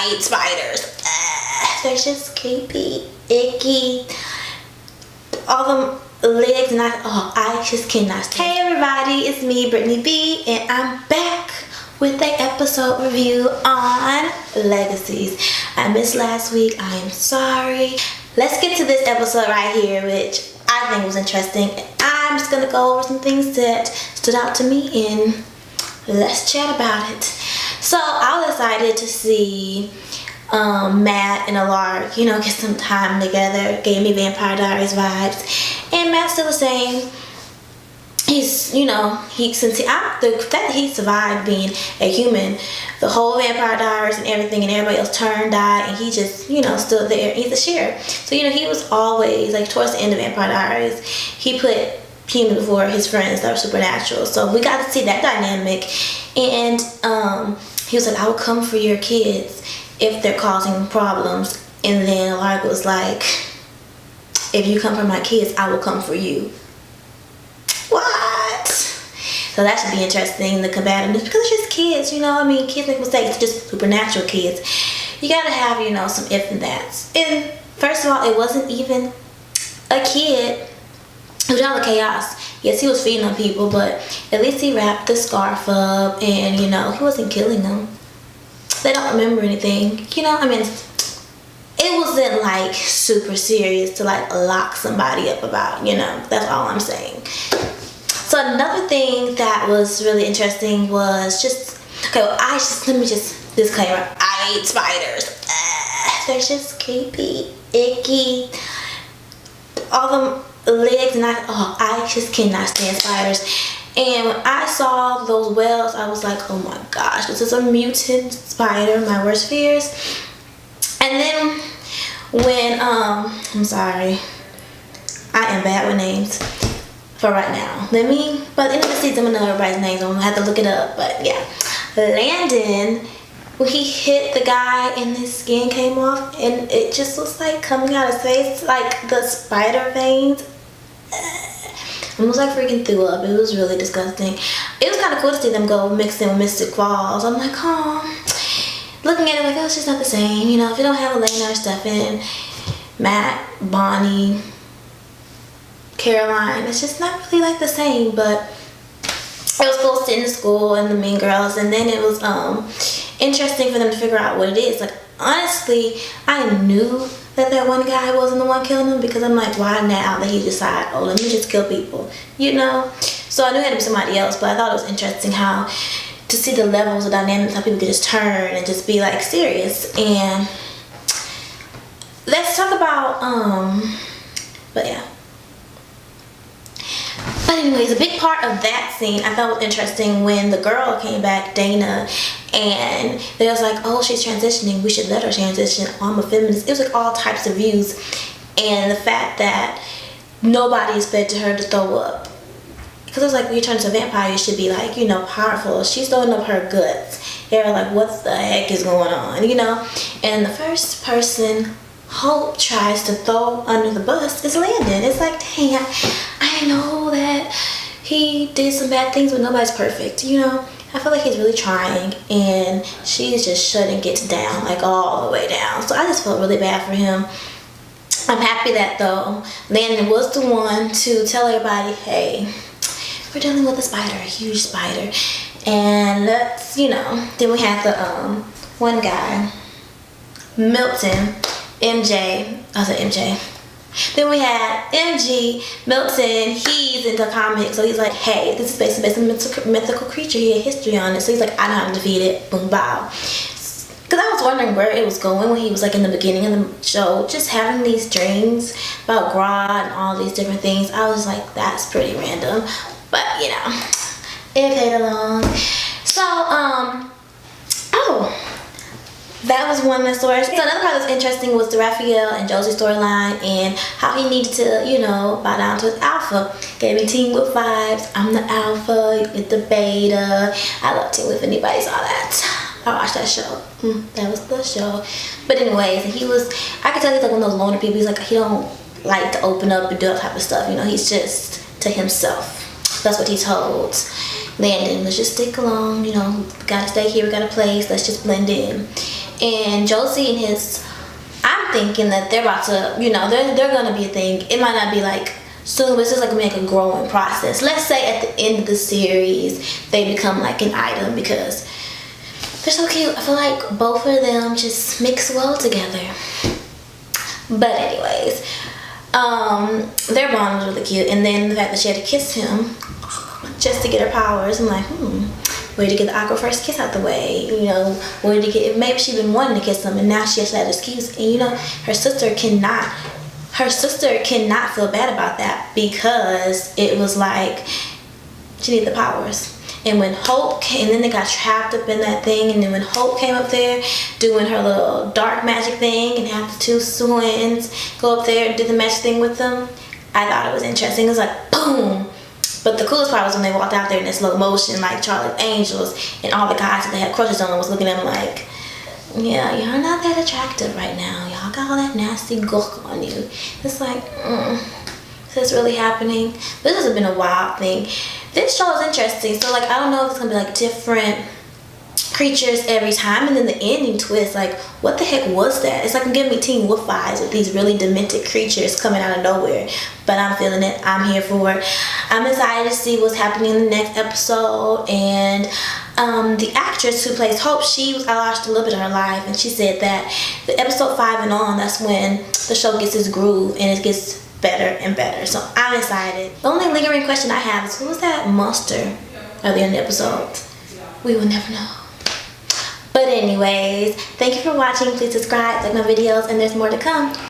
I hate spiders. They're just creepy, icky. All them legs and I just cannot stand. Hey everybody, it's me, Brittany B, and I'm back with an episode review on Legacies. I missed last week. I am sorry. Let's get to this episode right here, which I think was interesting. I'm just gonna go over some things that stood out to me and let's chat about it. So I was excited to see Matt and Alar, get some time together. Gave me Vampire Diaries vibes. And Matt still was saying he's, the fact that he survived being a human, the whole Vampire Diaries and everything, and everybody else died, and he just, still there. He's a share. So, he was always, like, towards the end of Vampire Diaries, he put human before his friends that were supernatural. So we got to see that dynamic. And he was like, I will come for your kids if they're causing problems. And then Largo was like, if you come for my kids, I will come for you. What? So that should be interesting, the combativeness, because it's just kids, kids make mistakes, just supernatural kids. You gotta have, some if and that's. And first of all, it wasn't even a kid who was out of chaos. Yes, he was feeding on people, but at least he wrapped the scarf up and, he wasn't killing them. They don't remember anything, it wasn't like super serious to like lock somebody up about, that's all I'm saying. So another thing that was really interesting was let me just disclaimer, I hate spiders. They're just creepy, icky. All them legs and I just cannot stand spiders. And when I saw those webs, I was like, oh my gosh, this is a mutant spider, my worst fears. And then when, I'm sorry, I am bad with names for right now. By the end of the season, I'm gonna know everybody's names. I'm gonna have to look it up, but yeah. Landon, when he hit the guy and his skin came off, and it just looks like coming out of his face, like the spider veins. Almost like freaking threw up. It was really disgusting. It was kind of cool to see them go mixing with Mystic Falls. I'm like, looking at it like, it's just not the same. If you don't have Elena or Stefan, Matt, Bonnie, Caroline, it's just not really like the same. But it was cool sitting in school and the Mean Girls, and then it was interesting for them to figure out what it is. Like, honestly, I knew that one guy wasn't the one killing him, because I'm like, why now that he decided, let me just kill people, So I knew it had to be somebody else, but I thought it was interesting how to see the levels of dynamics, how people could just turn and just be like serious. And let's talk about but yeah. But anyways, a big part of that scene I thought was interesting when the girl came back, Dana, and they was like, oh, she's transitioning, we should let her transition, I'm a feminist. It was like all types of views, and the fact that nobody expected her to throw up. Because it was like, when you turn into a vampire, you should be like, powerful. She's throwing up her guts. They were like, what the heck is going on, And the first person Hope tries to throw under the bus is Landon. It's like, dang, I know that he did some bad things, but nobody's perfect, I feel like he's really trying, and she's just shutting it down, like all the way down. So I just felt really bad for him. I'm happy that though Landon was the one to tell everybody, hey, we're dealing with a spider, a huge spider. And let's, then we had the one guy, Milton, MJ. Then we had MG, Milton, he's into comics, so he's like, hey, this is based on a mythical creature, he had history on it, so he's like, I know how to defeat it, boom, bow. Because I was wondering where it was going when he was like in the beginning of the show, just having these dreams about Grodd and all these different things. I was like, that's pretty random, but it played along. So, that was one of the stories. So another part that was interesting was the Raphael and Josie storyline, and how he needed to, bow down to his alpha. Gave me Teen Wolf vibes. I'm the alpha with the beta. I love Teen Wolf. If anybody saw that, I watched that show. That was the show. But anyways, I could tell he's like one of those loner people. He's like, he don't like to open up and do that type of stuff. He's just to himself. That's what he told Landon. Let's just stick along, gotta stay here, we got a place, let's just blend in. And Josie and his, I'm thinking that they're about to, you know, they're gonna be a thing. It might not be like soon, but it's just like make a growing process. Let's say at the end of the series they become like an item because they're so cute. I feel like both of them just mix well together. But anyways, their bond was really cute. And then the fact that she had to kiss him just to get her powers, I'm like, way to get the awkward first kiss out the way. You know, way to get, maybe she'd been wanting to kiss him and now she has that excuse. And you know, her sister cannot feel bad about that because it was like she needed the powers. And when Hope came, and then they got trapped up in that thing, and then when Hope came up there doing her little dark magic thing and had the two twins go up there and do the magic thing with them, I thought it was interesting. It was like boom. But the coolest part was when they walked out there in slow motion like Charlie's Angels, and all the guys that they had crushes on was looking at them like, yeah, y'all not that attractive right now. Y'all got all that nasty gawk on you. It's like, is this really happening? This has been a wild thing. This show is interesting. So like, I don't know if it's gonna be like different creatures every time, and then the ending twist, like what the heck was that? It's like giving me Teen Wolf vibes with these really demented creatures coming out of nowhere, but I'm feeling it. I'm here for it. I'm excited to see what's happening in the next episode. And the actress who plays Hope, I watched a little bit of her live, and she said that the episode 5 and on, that's when the show gets its groove and it gets better and better. So I'm excited. The only lingering question I have is, who was that monster earlier in the episode? We will never know. But anyways, thank you for watching. Please subscribe, like my videos, and there's more to come.